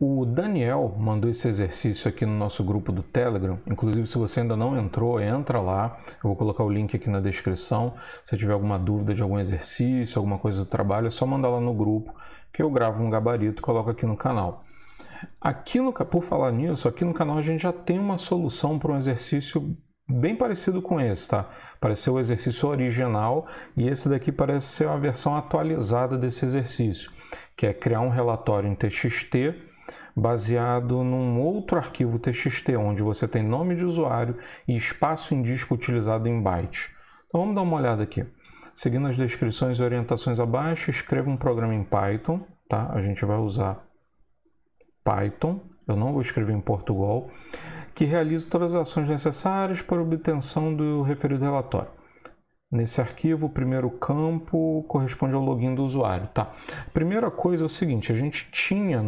O Daniel mandou esse exercício aqui no nosso grupo do Telegram. Inclusive, se você ainda não entrou, entra lá. Eu vou colocar o link aqui na descrição. Se tiver alguma dúvida de algum exercício, alguma coisa do trabalho, é só mandar lá no grupo que eu gravo um gabarito e coloco aqui no canal. Por falar nisso, aqui no canal a gente já tem uma solução para um exercício bem parecido com esse, tá? Parece ser o exercício original e esse daqui parece ser uma versão atualizada desse exercício, que é criar um relatório em TXT baseado num outro arquivo TXT, onde você tem nome de usuário e espaço em disco utilizado em bytes. Então vamos dar uma olhada aqui. Seguindo as descrições e orientações abaixo, escreva um programa em Python, tá? A gente vai usar Python, eu não vou escrever em Portugal, que realiza todas as ações necessárias para a obtenção do referido relatório. Nesse arquivo, o primeiro campo corresponde ao login do usuário, tá? Primeira coisa é o seguinte, a gente tinha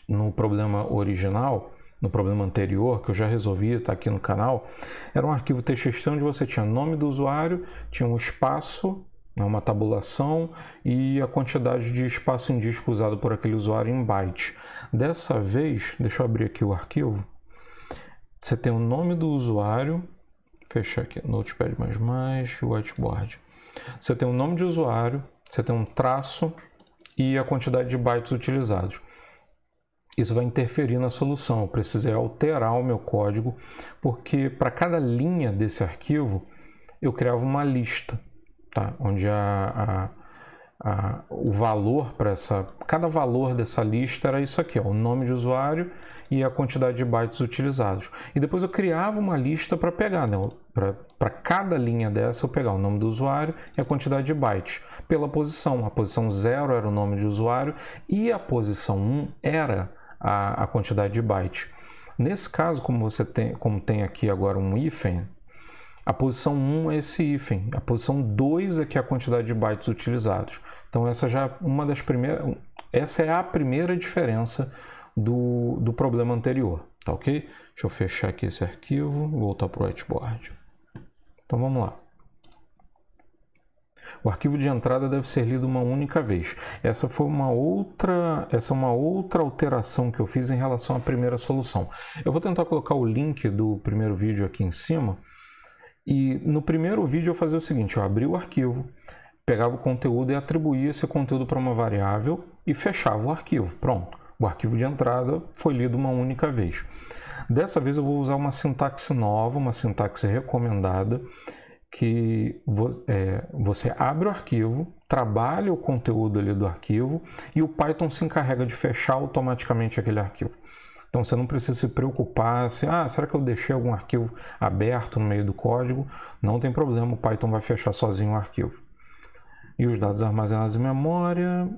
no problema original, no problema anterior, que eu já resolvi, está aqui no canal, era um arquivo TXT onde você tinha nome do usuário, tinha um espaço, uma tabulação e a quantidade de espaço em disco usado por aquele usuário em byte. Dessa vez, deixa eu abrir aqui o arquivo, você tem o nome do usuário, fechar aqui, Notepad++, Whiteboard. Você tem o nome de usuário, você tem um traço e a quantidade de bytes utilizados. Isso vai interferir na solução. Eu precisei alterar o meu código, porque para cada linha desse arquivo eu criava uma lista, tá? Onde o valor para cada valor dessa lista era isso aqui, ó, o nome de usuário e a quantidade de bytes utilizados. E depois eu criava uma lista para pegar, né? Para cada linha dessa eu pegar o nome do usuário e a quantidade de bytes pela posição. A posição 0 era o nome de usuário e a posição 1 era a quantidade de bytes. Nesse caso, como tem aqui agora um hífen, a posição 1 é esse hífen, a posição 2 é que é a quantidade de bytes utilizados. Então essa é a primeira diferença do problema anterior, tá ok? Deixa eu fechar aqui esse arquivo, voltar para o whiteboard. Então vamos lá. O arquivo de entrada deve ser lido uma única vez. Essa é uma outra alteração que eu fiz em relação à primeira solução. Eu vou tentar colocar o link do primeiro vídeo aqui em cima. E no primeiro vídeo eu fazia o seguinte, eu abria o arquivo, pegava o conteúdo e atribuía esse conteúdo para uma variável e fechava o arquivo. Pronto, o arquivo de entrada foi lido uma única vez. Dessa vez eu vou usar uma sintaxe nova, uma sintaxe recomendada, que você abre o arquivo, trabalha o conteúdo ali do arquivo e o Python se encarrega de fechar automaticamente aquele arquivo. Então você não precisa se preocupar se, será que eu deixei algum arquivo aberto no meio do código? Não tem problema, o Python vai fechar sozinho o arquivo. E os dados armazenados em memória,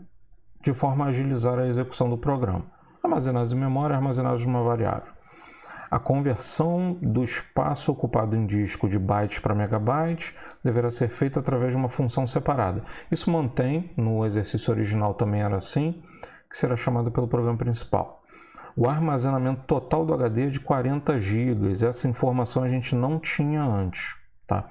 de forma a agilizar a execução do programa. Armazenados em memória, armazenados numa variável. A conversão do espaço ocupado em disco de bytes para megabytes deverá ser feita através de uma função separada. Isso mantém, no exercício original também era assim, que será chamado pelo programa principal. O armazenamento total do HD é de 40 GB. Essa informação a gente não tinha antes, tá?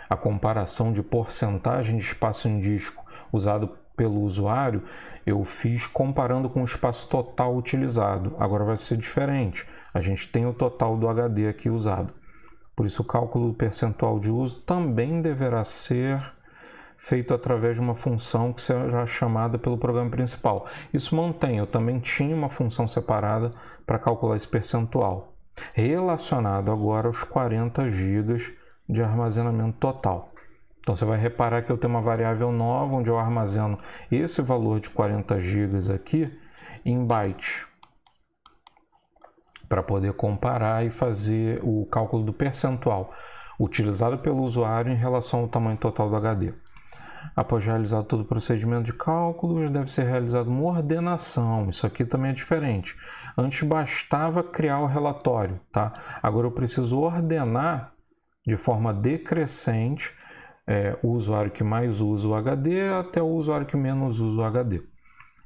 A comparação de porcentagem de espaço em disco usado pelo usuário, eu fiz comparando com o espaço total utilizado. Agora vai ser diferente. A gente tem o total do HD aqui usado. Por isso o cálculo do percentual de uso também deverá ser feito através de uma função que será chamada pelo programa principal. Isso mantém, eu também tinha uma função separada para calcular esse percentual, relacionado agora aos 40 GB de armazenamento total. Então você vai reparar que eu tenho uma variável nova, onde eu armazeno esse valor de 40 GB aqui em bytes, para poder comparar e fazer o cálculo do percentual utilizado pelo usuário em relação ao tamanho total do HD. Após realizar todo o procedimento de cálculos, deve ser realizada uma ordenação. Isso aqui também é diferente. Antes bastava criar o relatório, tá? Agora eu preciso ordenar de forma decrescente o usuário que mais usa o HD até o usuário que menos usa o HD.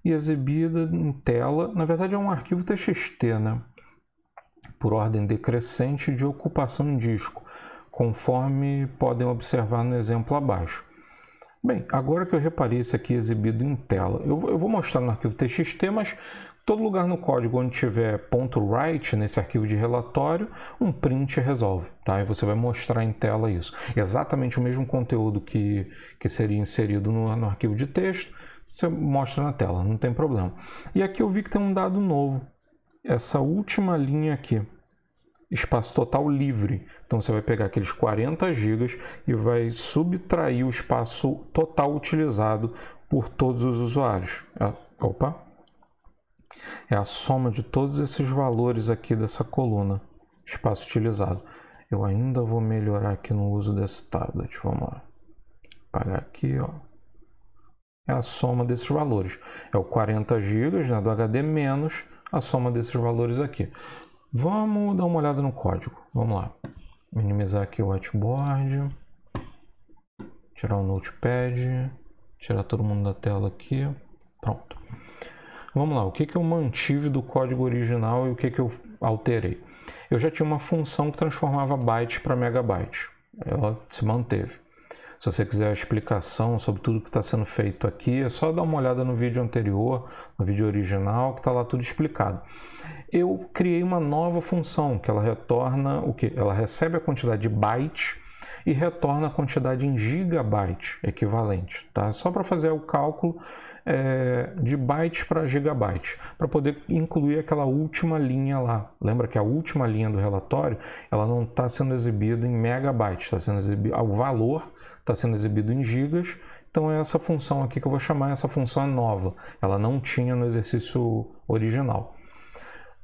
E exibida em tela, na verdade é um arquivo TXT, né? Por ordem decrescente de ocupação em disco, conforme podem observar no exemplo abaixo. Bem, agora que eu reparei isso aqui exibido em tela, eu vou mostrar no arquivo TXT, mas todo lugar no código onde tiver .write nesse arquivo de relatório, um print resolve, tá? E você vai mostrar em tela isso. Exatamente o mesmo conteúdo que seria inserido no arquivo de texto, você mostra na tela, não tem problema. E aqui eu vi que tem um dado novo, essa última linha aqui. Espaço total livre. Então você vai pegar aqueles 40 GB e vai subtrair o espaço total utilizado por todos os usuários. É a soma de todos esses valores aqui dessa coluna, espaço utilizado. Eu ainda vou melhorar aqui no uso desse tablet. Vamos lá. Apagar aqui, ó. É a soma desses valores. É o 40 GB, né, do HD menos a soma desses valores aqui. Vamos dar uma olhada no código. Vamos lá. Minimizar aqui o whiteboard. Tirar o notepad. Tirar todo mundo da tela aqui. Pronto. Vamos lá. O que eu mantive do código original e o que eu alterei? Eu já tinha uma função que transformava byte para megabyte. Ela se manteve. Se você quiser a explicação sobre tudo que está sendo feito aqui, é só dar uma olhada no vídeo anterior, no vídeo original, que está lá tudo explicado. Eu criei uma nova função, que ela retorna o quê? Ela recebe a quantidade de byte e retorna a quantidade em gigabyte equivalente, tá? Só para fazer o cálculo de byte para gigabyte, para poder incluir aquela última linha lá. Lembra que a última linha do relatório, ela não está sendo exibida em megabyte, está sendo exibido, o valor está sendo exibido em gigas, então é essa função aqui que eu vou chamar, essa função nova, ela não tinha no exercício original.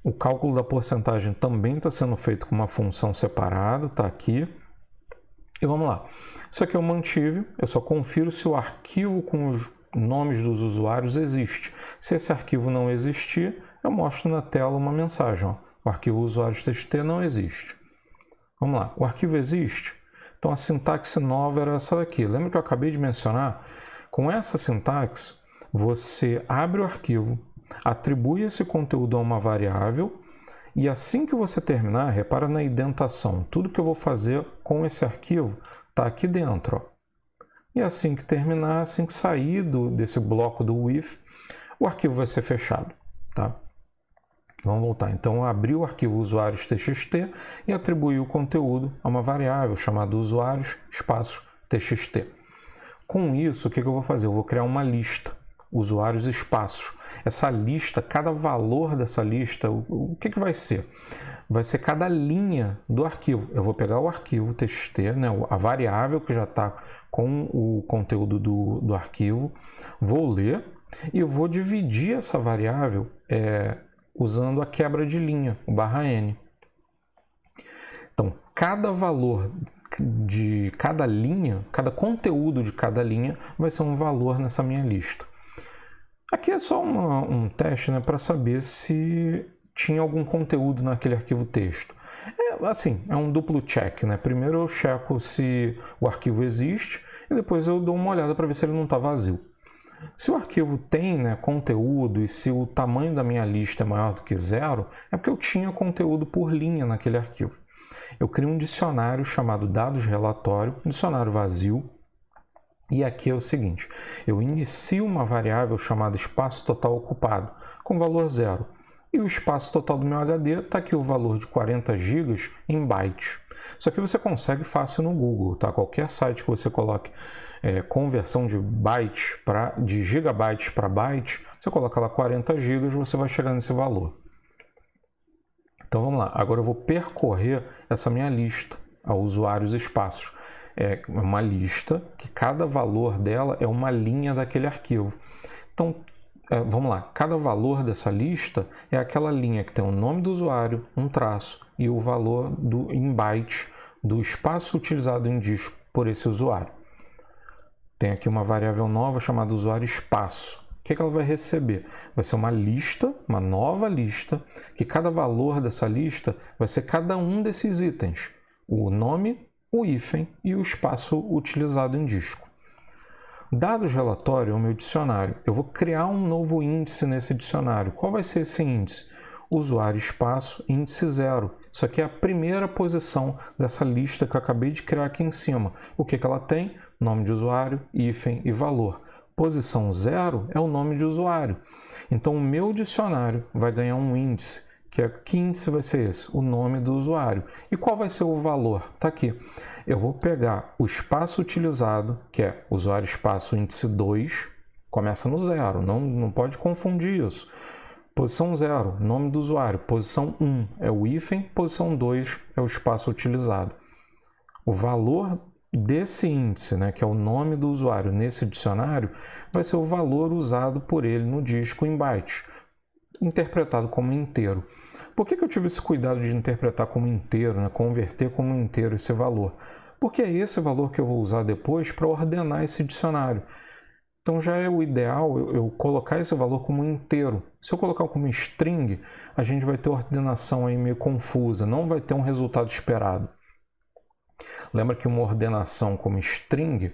O cálculo da porcentagem também está sendo feito com uma função separada, está aqui. E vamos lá. Isso aqui eu mantive, eu só confiro se o arquivo com os nomes dos usuários existe. Se esse arquivo não existir, eu mostro na tela uma mensagem. Ó, o arquivo usuários.txt não existe. Vamos lá, o arquivo existe? Então a sintaxe nova era essa daqui. Lembra que eu acabei de mencionar? Com essa sintaxe, você abre o arquivo, atribui esse conteúdo a uma variável e assim que você terminar, repara na indentação. Tudo que eu vou fazer com esse arquivo está aqui dentro. Ó. E assim que terminar, assim que sair desse bloco do if, o arquivo vai ser fechado. Tá? Vamos voltar. Então, eu abri o arquivo usuários.txt e atribuí o conteúdo a uma variável chamada usuários-txt. Com isso, o que eu vou fazer? Eu vou criar uma lista, usuários espaços. Essa lista, cada valor dessa lista, o que vai ser? Vai ser cada linha do arquivo. Eu vou pegar o arquivo txt, né, a variável que já está com o conteúdo do arquivo, vou ler e vou dividir essa variável usando a quebra de linha, o /n. Então, cada valor de cada linha, cada conteúdo de cada linha vai ser um valor nessa minha lista. Aqui é só um teste, né, para saber se tinha algum conteúdo naquele arquivo texto. É um duplo check, né? Primeiro eu checo se o arquivo existe e depois eu dou uma olhada para ver se ele não está vazio. Se o arquivo tem, né, conteúdo e se o tamanho da minha lista é maior do que 0, é porque eu tinha conteúdo por linha naquele arquivo. Eu crio um dicionário chamado dados relatório, um dicionário vazio, e aqui é o seguinte, eu inicio uma variável chamada espaço total ocupado, com valor 0. E o espaço total do meu HD está aqui o valor de 40 GB em bytes. Isso aqui você consegue fácil no Google, tá? Qualquer site que você coloque conversão de gigabytes para bytes, você coloca lá 40 GB, você vai chegar nesse valor. Então vamos lá, agora eu vou percorrer essa minha lista a usuários espaços. É uma lista que cada valor dela é uma linha daquele arquivo. Então, vamos lá, cada valor dessa lista é aquela linha que tem o nome do usuário, um traço e o valor em bytes do espaço utilizado em disco por esse usuário. Tem aqui uma variável nova chamada usuário espaço. O que ela vai receber? Vai ser uma lista, uma nova lista, que cada valor dessa lista vai ser cada um desses itens. O nome, o hífen e o espaço utilizado em disco. Dados relatório é o meu dicionário. Eu vou criar um novo índice nesse dicionário. Qual vai ser esse índice? usuário espaço índice 0. Isso aqui é a primeira posição dessa lista que eu acabei de criar aqui em cima. O que ela tem? Nome de usuário, hífen e valor. Posição 0 é o nome de usuário. Então, o meu dicionário vai ganhar um índice. Que índice vai ser esse? O nome do usuário. E qual vai ser o valor? Está aqui. Eu vou pegar o espaço utilizado, que é usuário espaço índice 2, começa no 0, não pode confundir isso. Posição 0, nome do usuário. Posição 1 é o hífen, posição 2 é o espaço utilizado. O valor desse índice, né, que é o nome do usuário nesse dicionário, vai ser o valor usado por ele no disco em bytes, interpretado como inteiro. Por que eu tive esse cuidado de interpretar como inteiro, né, converter como inteiro esse valor? Porque é esse valor que eu vou usar depois para ordenar esse dicionário. Então já é o ideal eu colocar esse valor como inteiro. Se eu colocar como string, a gente vai ter ordenação aí meio confusa, não vai ter um resultado esperado. Lembra que uma ordenação como string,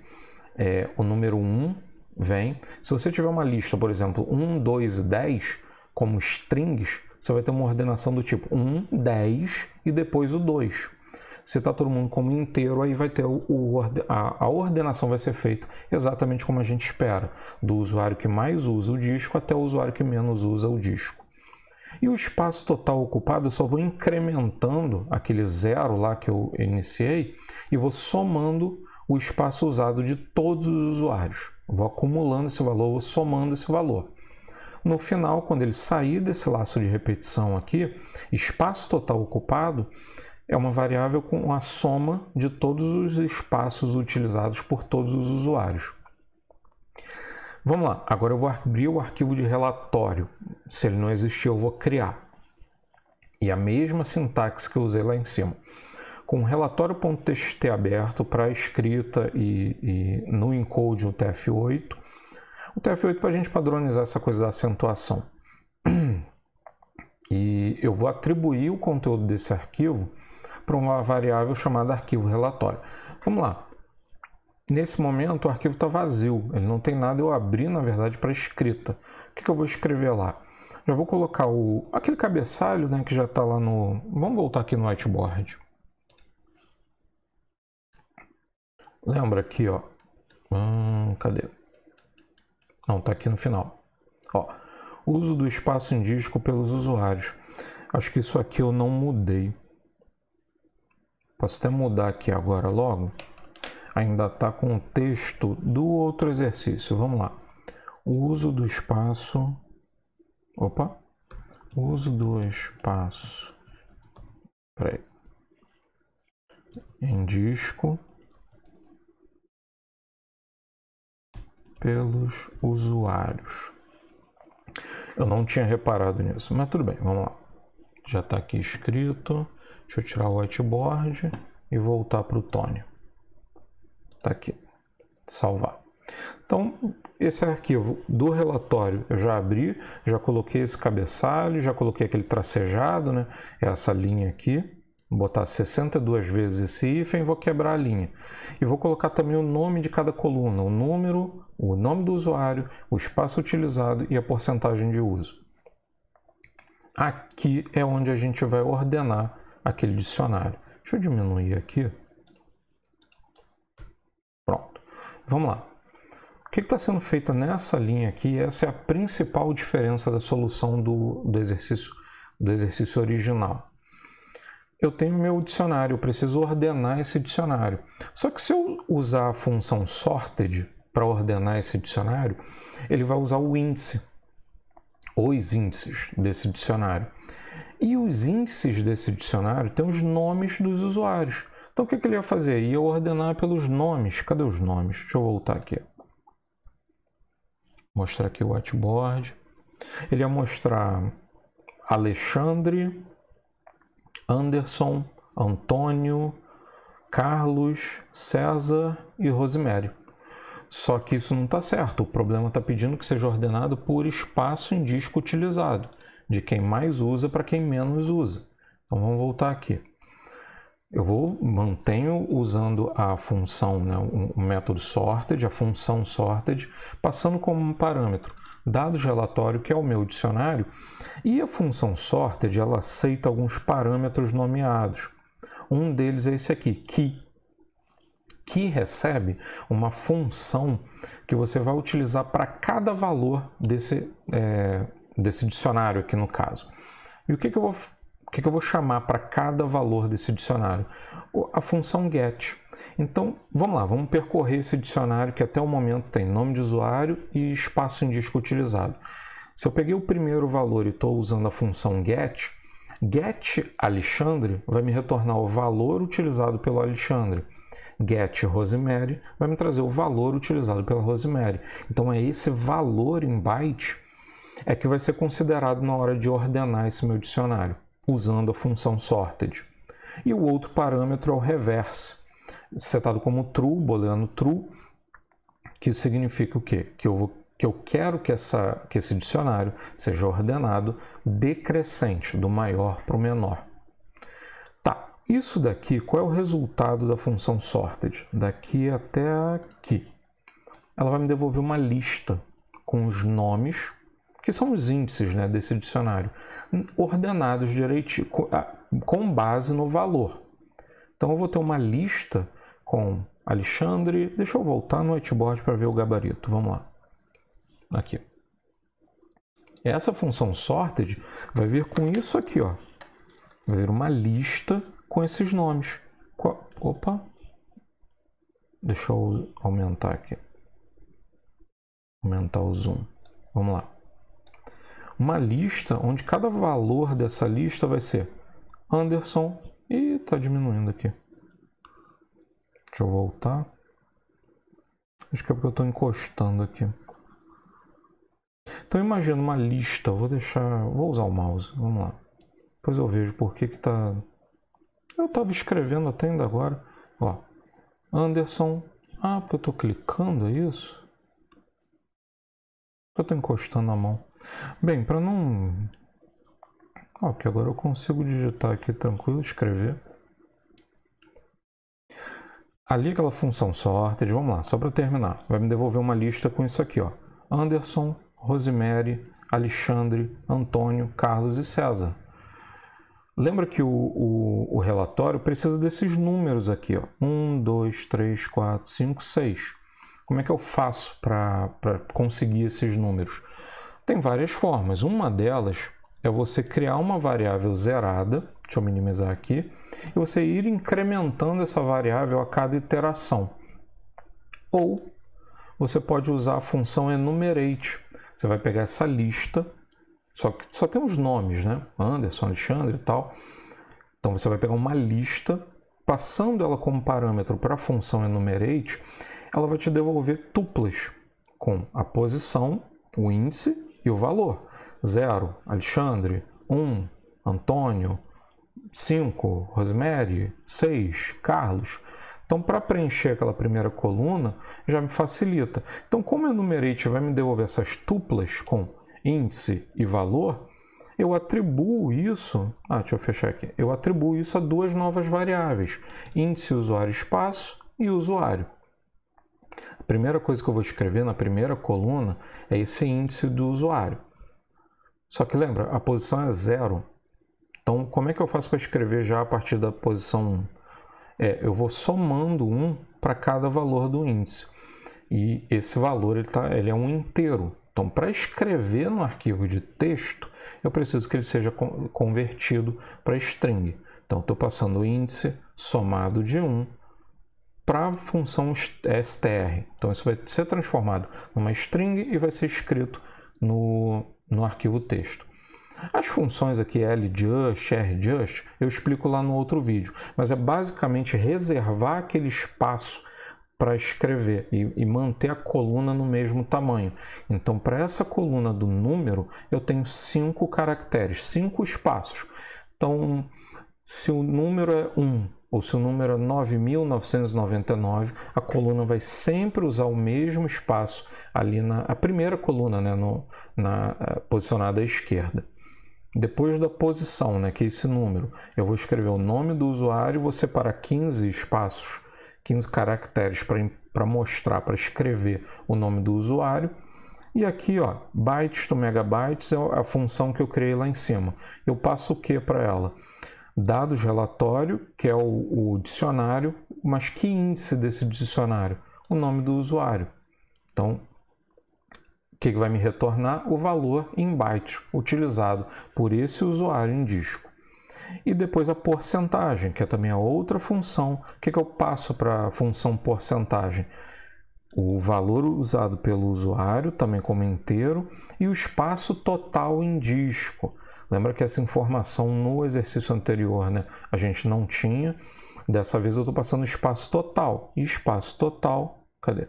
o número 1 vem. Se você tiver uma lista, por exemplo, 1, 2 e 10 como strings, você vai ter uma ordenação do tipo 1, 10 e depois o 2. Se está todo mundo como inteiro, aí vai ter a ordenação vai ser feita exatamente como a gente espera, do usuário que mais usa o disco até o usuário que menos usa o disco. E o espaço total ocupado eu só vou incrementando aquele 0 lá que eu iniciei e vou somando o espaço usado de todos os usuários. Vou acumulando esse valor, vou somando esse valor. No final, quando ele sair desse laço de repetição aqui, espaço total ocupado é uma variável com a soma de todos os espaços utilizados por todos os usuários. Vamos lá, agora eu vou abrir o arquivo de relatório. Se ele não existir, eu vou criar. E a mesma sintaxe que eu usei lá em cima. Com relatório.txt aberto para escrita e no encode o TF8. O TF8 para a gente padronizar essa coisa da acentuação. E eu vou atribuir o conteúdo desse arquivo para uma variável chamada arquivo relatório. Vamos lá. Nesse momento o arquivo está vazio, ele não tem nada, eu abri na verdade para escrita. O que eu vou escrever lá? Já vou colocar aquele cabeçalho, né, que já está lá no... Vamos voltar aqui no whiteboard. Lembra aqui, ó. Cadê? Não, está aqui no final. Ó, uso do espaço em disco pelos usuários. Acho que isso aqui eu não mudei. Posso até mudar aqui agora logo. Ainda está com o texto do outro exercício. Vamos lá. O uso do espaço... Opa! O uso do espaço... Peraí. Em disco... pelos usuários. Eu não tinha reparado nisso, mas tudo bem, vamos lá. Já está aqui escrito. Deixa eu tirar o whiteboard e voltar para o Tony. Está aqui. Salvar. Então, esse arquivo do relatório eu já abri, já coloquei esse cabeçalho, já coloquei aquele tracejado, né? Essa linha aqui. Vou botar 62 vezes esse hífen e vou quebrar a linha. E vou colocar também o nome de cada coluna, o número, o nome do usuário, o espaço utilizado e a porcentagem de uso. Aqui é onde a gente vai ordenar aquele dicionário. Deixa eu diminuir aqui. Pronto. Vamos lá. O que está sendo feito nessa linha aqui? Essa é a principal diferença da solução do exercício original. Eu tenho meu dicionário, eu preciso ordenar esse dicionário. Só que se eu usar a função sorted para ordenar esse dicionário, ele vai usar o índice, os índices desse dicionário. E os índices desse dicionário têm os nomes dos usuários. Então o que ele ia fazer? Ia ordenar pelos nomes. Cadê os nomes? Deixa eu voltar aqui. Mostrar aqui o whiteboard. Ele ia mostrar Alexandre, Anderson, Antônio, Carlos, César e Rosemary. Só que isso não está certo. O problema está pedindo que seja ordenado por espaço em disco utilizado, de quem mais usa para quem menos usa. Então vamos voltar aqui. Eu mantenho usando a função, né, o método sorted, a função sorted, passando como um parâmetro dados relatório, que é o meu dicionário, e a função sorted, ela aceita alguns parâmetros nomeados. Um deles é esse aqui, que recebe uma função que você vai utilizar para cada valor desse dicionário aqui no caso. E o que eu vou chamar para cada valor desse dicionário? A função get. Então, vamos lá, vamos percorrer esse dicionário que até o momento tem nome de usuário e espaço em disco utilizado. Se eu peguei o primeiro valor e estou usando a função get Alexandre vai me retornar o valor utilizado pelo Alexandre. Get Rosemary vai me trazer o valor utilizado pela Rosemary. Então é esse valor em byte que vai ser considerado na hora de ordenar esse meu dicionário, usando a função sorted. E o outro parâmetro é o reverse, setado como true, booleano true, que significa o quê? Que eu quero que esse dicionário seja ordenado decrescente, do maior para o menor. Tá, isso daqui, qual é o resultado da função sorted? Daqui até aqui. Ela vai me devolver uma lista com os nomes, que são os índices, né, desse dicionário, ordenados direitinho, com base no valor. Então eu vou ter uma lista com Alexandre. Deixa eu voltar no whiteboard para ver o gabarito. Vamos lá. Aqui. Essa função sorted vai vir com isso aqui, ó. Vai vir uma lista com esses nomes. Opa! Deixa eu aumentar aqui. Aumentar o zoom. Vamos lá. Uma lista onde cada valor dessa lista vai ser Anderson. E tá diminuindo aqui. Deixa eu voltar. Acho que é porque eu estou encostando aqui. Então imagina uma lista. Vou usar o mouse. Vamos lá. Depois eu vejo por que tá. Eu estava escrevendo até ainda agora. Ó, Anderson. Ah, porque eu estou clicando, é isso? Eu estou encostando a mão. Bem, para não... porque agora eu consigo digitar aqui tranquilo, escrever. Ali aquela função sorted, vamos lá, só para terminar. Vai me devolver uma lista com isso aqui, ó. Anderson, Rosemary, Alexandre, Antônio, Carlos e César. Lembra que o relatório precisa desses números aqui, ó. 1, 2, 3, 4, 5, 6. Como é que eu faço para conseguir esses números? Tem várias formas. Uma delas é você criar uma variável zerada, deixa eu minimizar aqui, e você ir incrementando essa variável a cada iteração. Ou você pode usar a função enumerate. Você vai pegar essa lista, só que só tem os nomes, né? Anderson, Alexandre e tal. Então você vai pegar uma lista, passando ela como parâmetro para a função enumerate, ela vai te devolver tuplas com a posição, o índice e o valor. 0, Alexandre, 1, Antônio, 5, Rosemary, 6, Carlos. Então, para preencher aquela primeira coluna, já me facilita. Então, como o enumerate vai me devolver essas tuplas com índice e valor, eu atribuo isso... deixa eu fechar aqui. Eu atribuo isso a duas novas variáveis. Índice, usuário, espaço e usuário. A primeira coisa que eu vou escrever na primeira coluna é esse índice do usuário. Só que lembra, a posição é 0. Então, como é que eu faço para escrever já a partir da posição 1? Eu vou somando 1 para cada valor do índice. E esse valor ele é um inteiro. Então, para escrever no arquivo de texto, eu preciso que ele seja convertido para string. Então, estou passando o índice somado de 1 para a função str. Então, isso vai ser transformado numa string e vai ser escrito no arquivo texto. As funções aqui, ljust, rjust, eu explico lá no outro vídeo, mas é basicamente reservar aquele espaço para escrever e manter a coluna no mesmo tamanho. Então, para essa coluna do número, eu tenho 5 caracteres, 5 espaços. Então, se o número é 1 ou se o número é 9.999, a coluna vai sempre usar o mesmo espaço ali a primeira coluna, né, posicionada à esquerda. Depois da posição, né, que é esse número, eu vou escrever o nome do usuário, vou separar 15 espaços, 15 caracteres para mostrar, para escrever o nome do usuário. E aqui, ó, bytes to megabytes é a função que eu criei lá em cima. Eu passo o que para ela? Dados relatório, que é o dicionário, mas que índice desse dicionário? O nome do usuário. Então, o que vai me retornar? O valor em bytes utilizado por esse usuário em disco. E depois a porcentagem, que é também a outra função. O que eu passo para a função porcentagem? O valor usado pelo usuário, também como inteiro, e o espaço total em disco. Lembra que essa informação no exercício anterior, né, a gente não tinha. Dessa vez eu estou passando espaço total. E espaço total, cadê?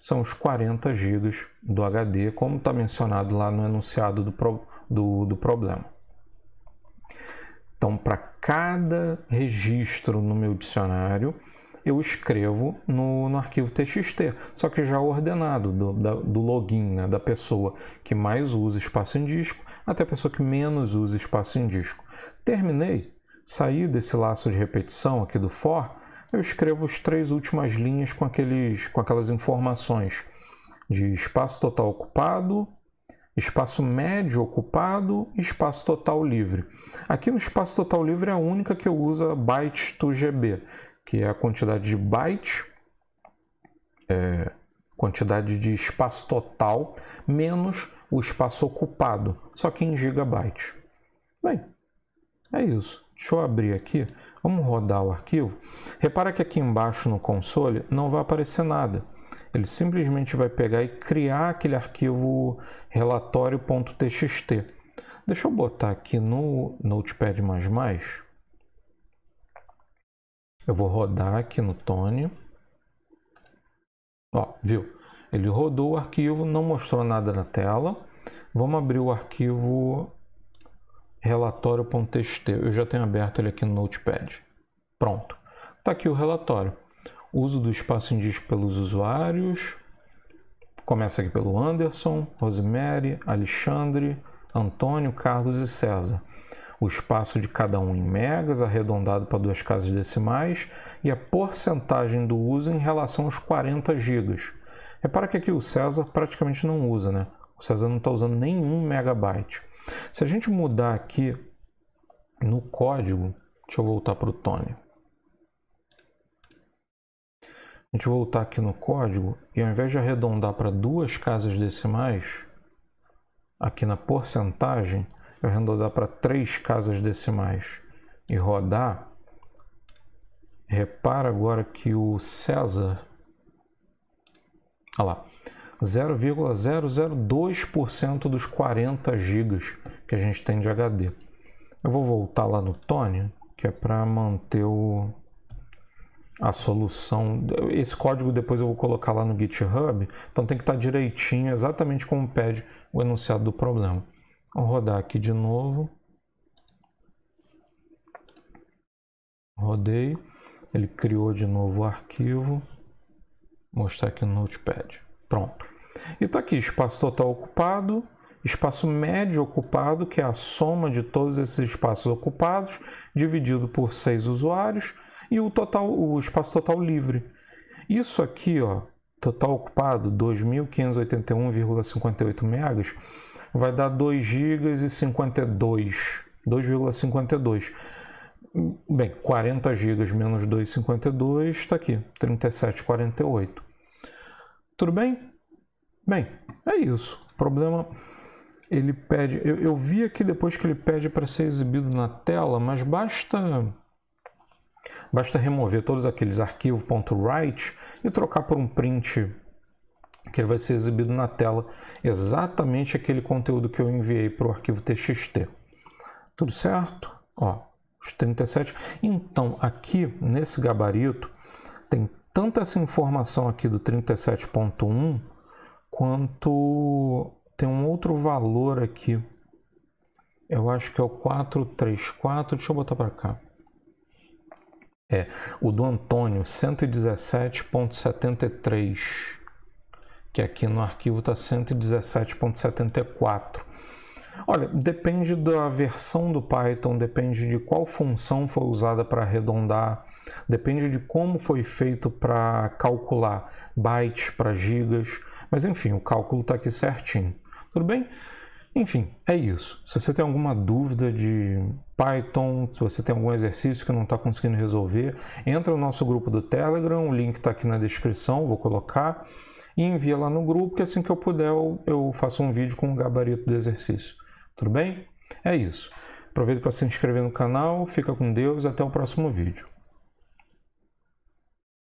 São os 40 GB do HD, como está mencionado lá no enunciado do problema. Então, para cada registro no meu dicionário, eu escrevo no arquivo TXT, só que já ordenado do login, né, da pessoa que mais usa espaço em disco até a pessoa que menos usa espaço em disco. Terminei, saí desse laço de repetição aqui do for, eu escrevo as 3 últimas linhas com aquelas informações de espaço total ocupado, espaço médio ocupado e espaço total livre. Aqui no espaço total livre é a única que eu uso bytes to GB, que é a quantidade de bytes, quantidade de espaço total, menos o espaço ocupado, só que em gigabytes. Bem, é isso. Deixa eu abrir aqui, vamos rodar o arquivo. Repara que aqui embaixo no console não vai aparecer nada. Ele simplesmente vai pegar e criar aquele arquivo relatório.txt. Deixa eu botar aqui no Notepad++. Eu vou rodar aqui no Tony. Ó, viu? Ele rodou o arquivo, não mostrou nada na tela. Vamos abrir o arquivo relatório.txt. Eu já tenho aberto ele aqui no Notepad. Pronto. Está aqui o relatório. Uso do espaço em disco pelos usuários. Começa aqui pelo Anderson, Rosemary, Alexandre, Antônio, Carlos e César. O espaço de cada um em megas, arredondado para 2 casas decimais, e a porcentagem do uso em relação aos 40 gigas. Repara que aqui o César praticamente não usa, né? O César não está usando nenhum megabyte. Se a gente mudar aqui no código, deixa eu voltar para o Tony. A gente voltar aqui no código e ao invés de arredondar para 2 casas decimais, aqui na porcentagem, eu arredondar para 3 casas decimais e rodar, repara agora que o César, olha lá, 0,002% dos 40 gigas que a gente tem de HD. Eu vou voltar lá no Tony, que é para manter a solução. Esse código depois eu vou colocar lá no GitHub, então tem que estar direitinho, exatamente como pede o enunciado do problema. Vou rodar aqui de novo. Rodei. Ele criou de novo o arquivo. Vou mostrar aqui no Notepad. Pronto. E está aqui, espaço total ocupado, espaço médio ocupado, que é a soma de todos esses espaços ocupados, dividido por 6 usuários, e o espaço total livre. Isso aqui, ó, total ocupado, 2.581,58 megas, vai dar 2,52. Bem, 40 GB menos 2,52 está aqui, 37,48. Tudo bem? Bem, é isso. O problema, ele pede... Eu vi aqui depois que ele pede para ser exibido na tela, mas basta remover todos aqueles arquivo.write e trocar por um print que ele vai ser exibido na tela, exatamente aquele conteúdo que eu enviei para o arquivo TXT. Tudo certo? Ó, os 37. Então, aqui nesse gabarito tem tanto essa informação aqui do 37.1 quanto tem um outro valor aqui. Eu acho que é o 434. Deixa eu botar para cá. É, o do Antônio, 117.73, que aqui no arquivo está 117.74. Olha, depende da versão do Python, depende de qual função foi usada para arredondar, depende de como foi feito para calcular bytes para gigas, Mas enfim, o cálculo está aqui certinho. Tudo bem? Enfim, é isso. Se você tem alguma dúvida de Python, se você tem algum exercício que não está conseguindo resolver, entra no nosso grupo do Telegram, o link está aqui na descrição, vou colocar, e envia lá no grupo, que assim que eu puder eu faço um vídeo com o gabarito do exercício. Tudo bem? É isso. Aproveita para se inscrever no canal, fica com Deus, até o próximo vídeo.